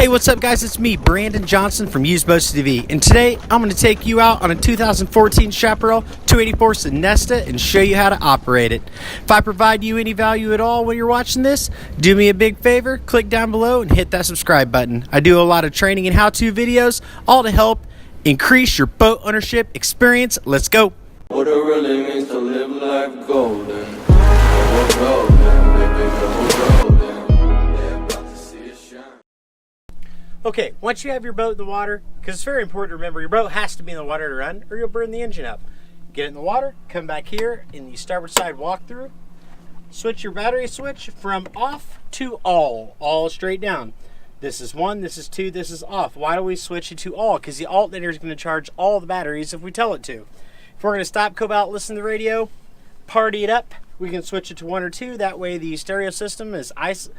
Hey, what's up guys? It's me, Brandon Johnson from Use Boats TV, and today I'm going to take you out on a 2014 Chaparral 284 Sunesta and show you how to operate it. If I provide you any value at all when you're watching this, do me a big favor, click down below and hit that subscribe button. I do a lot of training and how-to videos, all to help increase your boat ownership experience. Let's go! What it really means to live life golden. We're golden, baby, we're golden. Yeah, about to see it shine. Okay, once you have your boat in the water, because it's very important to remember, your boat has to be in the water to run or you'll burn the engine up. Get it in the water, come back here in the starboard side walkthrough, switch your battery switch from off to all straight down. This is 1, this is 2, this is off. Why do we switch it to all? Because the alternator is going to charge all the batteries if we tell it to. If we're going to stop, go out, listen to the radio, party it up, we can switch it to 1 or 2. That way the stereo system is isolated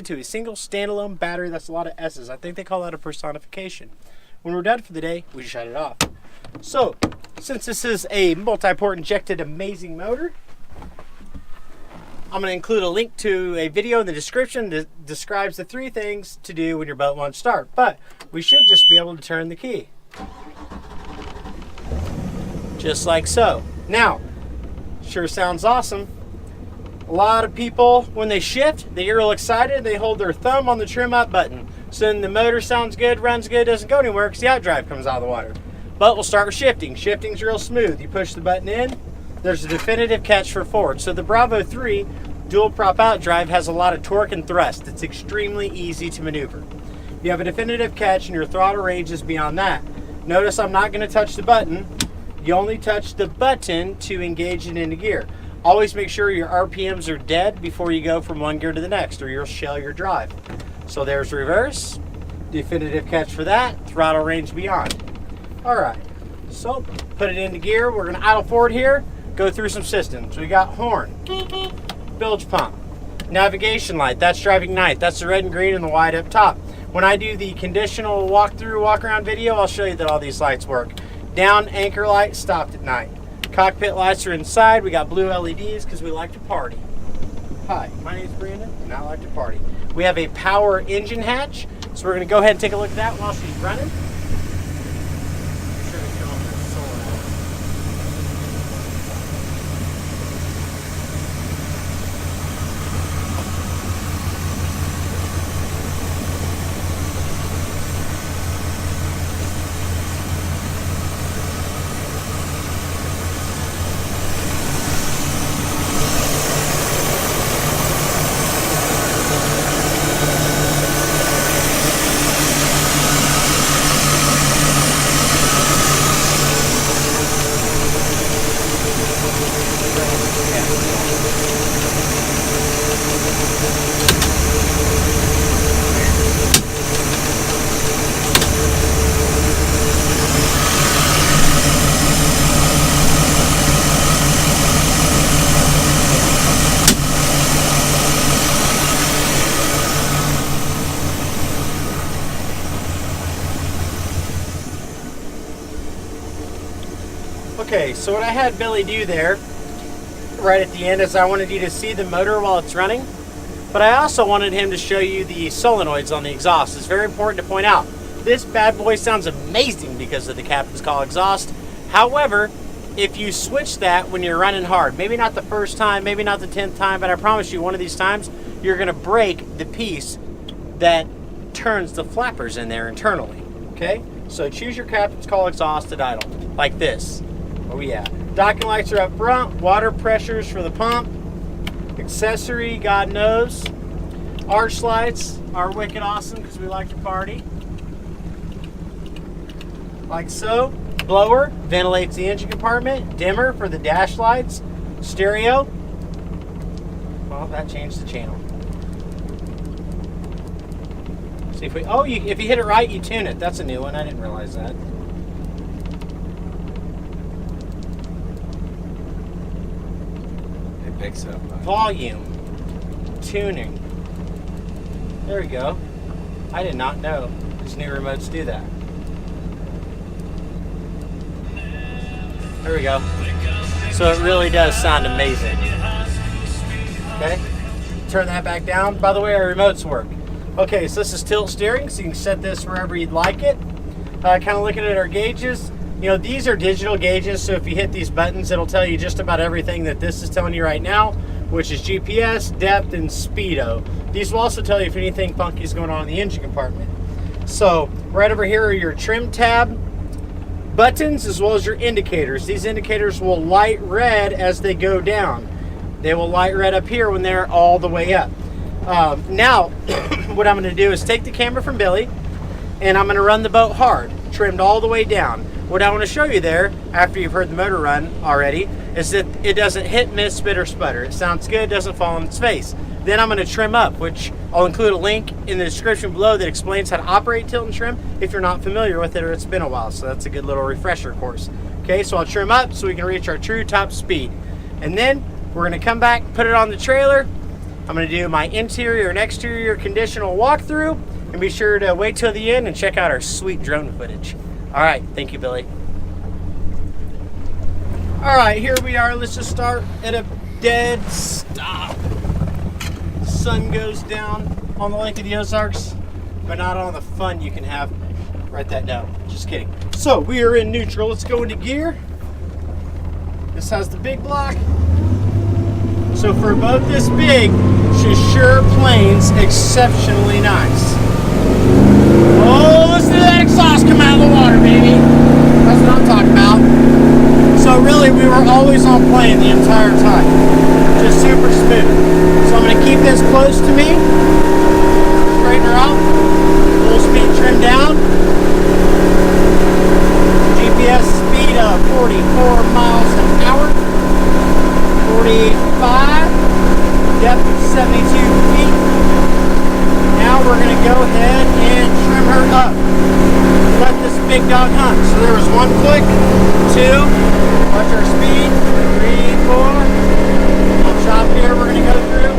to a single standalone battery. That's a lot of S's. I think they call that a personification. When we're done for the day, we shut it off. So, since this is a multi-port injected amazing motor, I'm going to include a link to a video in the description that describes the 3 things to do when your boat won't start. But we should just be able to turn the key. Just like so. Now, sure sounds awesome. A lot of people, when they shift, they get real excited. They hold their thumb on the trim up button. So then the motor sounds good, runs good, doesn't go anywhere because the outdrive comes out of the water. But we'll start with shifting. Shifting's real smooth. You push the button in, there's a definitive catch for forward. So the Bravo 3 dual prop outdrive has a lot of torque and thrust. It's extremely easy to maneuver. You have a definitive catch and your throttle range is beyond that. Notice I'm not going to touch the button. You only touch the button to engage it into gear. Always make sure your RPMs are dead before you go from one gear to the next or you'll shell your drive. So there's reverse, definitive catch for that, throttle range beyond. All right, so put it into gear. We're gonna idle forward here, go through some systems. We got horn, bilge pump, navigation light, that's driving night. That's the red and green and the white up top. When I do the conditional walkthrough, walk around video, I'll show you that all these lights work. Down anchor light, stopped at night. Cockpit lights are inside. We got blue LEDs because we like to party. Hi, my name is Brandon and I like to party. We have a power engine hatch, so we're going to go ahead and take a look at that while she's running. Okay, so what I had Billy do there, right at the end, is I wanted you to see the motor while it's running, but I also wanted him to show you the solenoids on the exhaust. It's very important to point out, this bad boy sounds amazing because of the captain's call exhaust. However, if you switch that when you're running hard, maybe not the first time, maybe not the 10th time, but I promise you one of these times, you're gonna break the piece that turns the flappers in there internally, okay? So choose your captain's call exhaust at idle, like this. Oh yeah. Docking lights are up front, water pressures for the pump, accessory, God knows. Arch lights are wicked awesome because we like to party. Like so. Blower ventilates the engine compartment, dimmer for the dash lights, stereo. Well, that changed the channel. See if we, oh, if you hit it right, you tune it. That's a new one, I didn't realize that. Picks up volume, tuning. There we go. I did not know these new remotes do that. There we go. So it really does sound amazing. Okay, turn that back down. By the way, our remotes work. Okay, so this is tilt steering, so you can set this wherever you'd like it. Kind of looking at our gauges. You know, these are digital gauges, so if you hit these buttons, it'll tell you just about everything that this is telling you right now, which is GPS, depth, and speedo. These will also tell you if anything funky is going on in the engine compartment. So, right over here are your trim tab buttons as well as your indicators. These indicators will light red as they go down. They will light red up here when they're all the way up. Now, what I'm going to do is take the camera from Billy, and I'm going to run the boat hard, trimmed all the way down. What I want to show you there, after you've heard the motor run already, is that it doesn't hit, miss, spit, or sputter. It sounds good, doesn't fall on its face. Then I'm going to trim up, which I'll include a link in the description below that explains how to operate tilt and trim if you're not familiar with it or it's been a while. So that's a good little refresher course. Okay, so I'll trim up so we can reach our true top speed. And then we're going to come back, put it on the trailer. I'm going to do my interior and exterior conditional walkthrough, and be sure to wait till the end and check out our sweet drone footage. All right, thank you, Billy. All right, here we are. Let's just start at a dead stop. Sun goes down on the Lake of the Ozarks, but not on the fun you can have. Write that down. Just kidding. So we are in neutral. Let's go into gear. This has the big block. So for a boat this big, Sure plane's exceptionally nice. Oh, listen to that exhaust come out of the water, baby. That's what I'm talking about. So really, we were always on plane the entire time. Just super smooth. So I'm going to keep this close to me. Straighten her out. Full speed trim down. GPS speed of 44 miles an hour. 45. Depth of 72 feet. Now we're going to go ahead and trim her up. Let this big dog hunt. So there was 1 click, 2, watch our speed, 3, 4. On top here we're going to go through.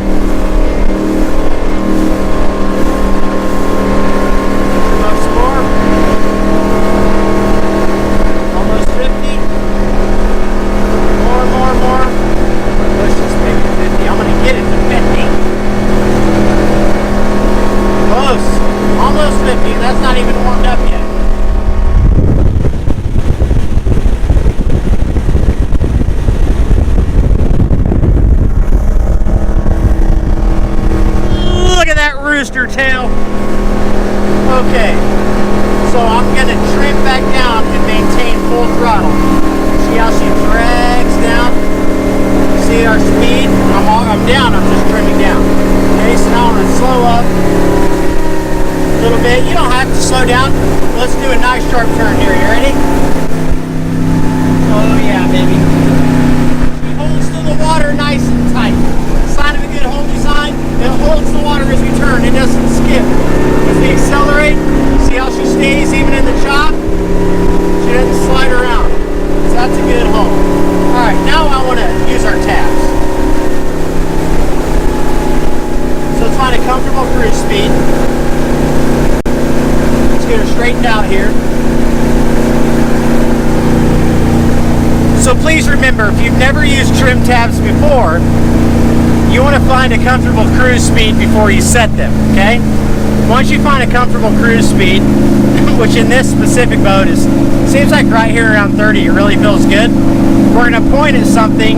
Trim up some more. Almost 50. More. Let's just make it 50. I'm going to get it to 50. Close. Almost 50. That's not even warmed up yet. Look at that rooster tail. Okay. So I'm going to trim back down and maintain full throttle. See how she drags down? See our speed? I'm down, I'm just trimming down. Okay, so now I'm going to slow up a little bit. You don't have to slow down. Let's do a nice sharp turn here. You ready? Oh yeah, baby. She holds to the water nice and tight. Sign of a good hold design. It holds the water as we turn. It doesn't skip. As we accelerate, see how she stays even in the chop? She doesn't slide around. So that's a good hold. Alright, now I want to use our tabs. So let's find a comfortable cruise speed. Let's get her straightened out here. So please remember, if you've never used trim tabs before, you want to find a comfortable cruise speed before you set them, okay? Once you find a comfortable cruise speed, which in this specific boat seems like right here around 30, it really feels good. We're going to point at something,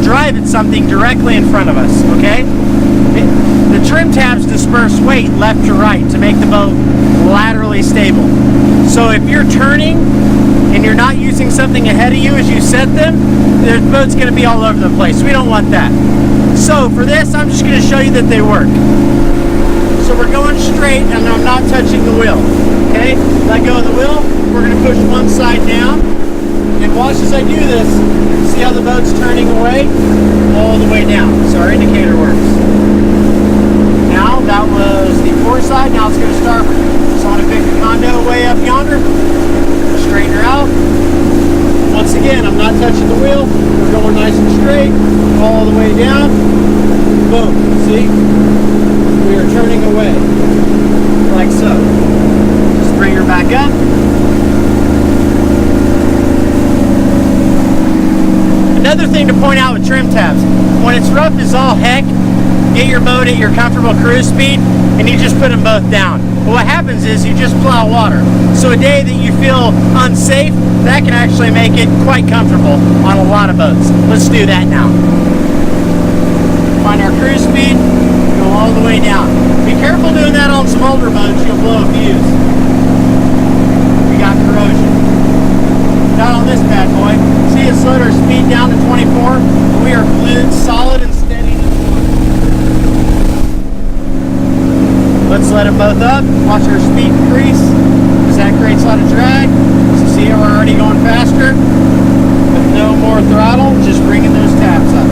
drive at something directly in front of us, okay? The trim tabs disperse weight left to right to make the boat laterally stable. So if you're turning and you're not using something ahead of you as you set them, the boat's going to be all over the place. We don't want that. So for this, I'm just going to show you that they work. So we're going straight and I'm not touching the wheel. Okay? Let go of the wheel. We're going to push one side down. And watch as I do this. See how the boat's turning away? All the way down. So our indicator works. Now that was the port side. Now let's go to starboard. So I'm going to pick the condo way up yonder. Straighten her out. Once again, I'm not touching the wheel. We're going nice and straight. All the way down. Boom. See? We are turning away. Like so. Just bring her back up. Another thing to point out with trim tabs, when it's rough as all heck, get your boat at your comfortable cruise speed, and you just put them both down. But what happens is you just plow water. So a day that you feel unsafe, that can actually make it quite comfortable on a lot of boats. Let's do that now. Find our cruise speed, go all the way down. Be careful doing that on some older boats, you'll blow a fuse. We got corrosion. Not on this bad boy. See, it slowed our speed down to 24, and we are glued solid and steady. Let's let them both up. Watch our speed increase, because that creates a lot of drag. So see, we're already going faster. With no more throttle, just bringing those tabs up.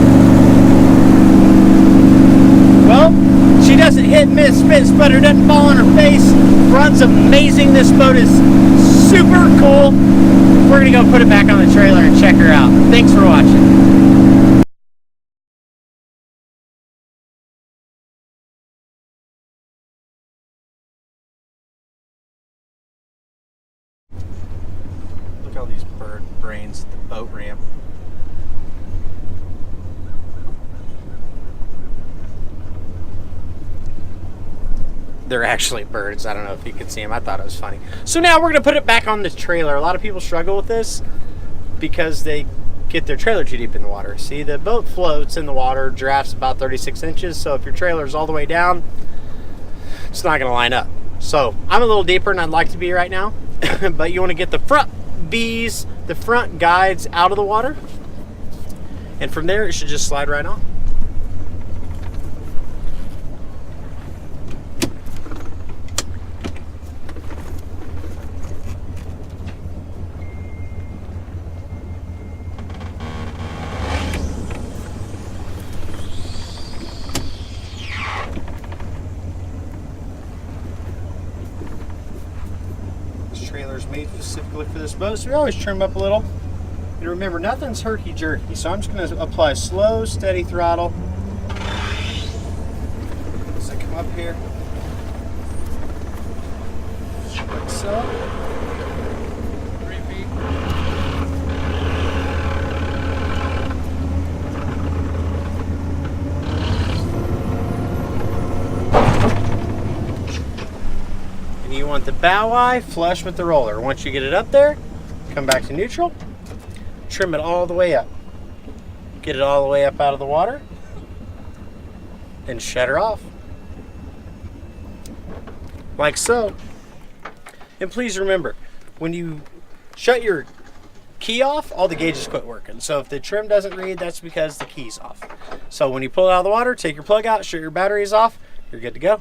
Well, she doesn't hit, miss, spit, sputter, doesn't fall on her face. Runs amazing. This boat is super cool. We're gonna go put it back on the trailer and check her out. Thanks for watching. Look at all these bird brains at the boat ramp. They're actually birds. I don't know if you can see them. I thought it was funny. So now we're going to put it back on the trailer. A lot of people struggle with this because they get their trailer too deep in the water. See, the boat floats in the water, drafts about 36 inches. So if your trailer is all the way down, it's not going to line up. So I'm a little deeper than I'd like to be right now. But you want to get the front B's, the front guides out of the water. And from there, it should just slide right on. Trailer's made specifically for this boat, so we always trim up a little. And remember, nothing's herky-jerky, so I'm just going to apply slow, steady throttle. As I come up here, like so. 3 feet. And you want the bow eye flush with the roller. Once you get it up there, come back to neutral, trim it all the way up. Get it all the way up out of the water, and shut her off. Like so. And please remember, when you shut your key off, all the gauges quit working. So if the trim doesn't read, that's because the key's off. So when you pull it out of the water, take your plug out, shut your batteries off, you're good to go.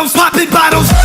bottles, popping bottles.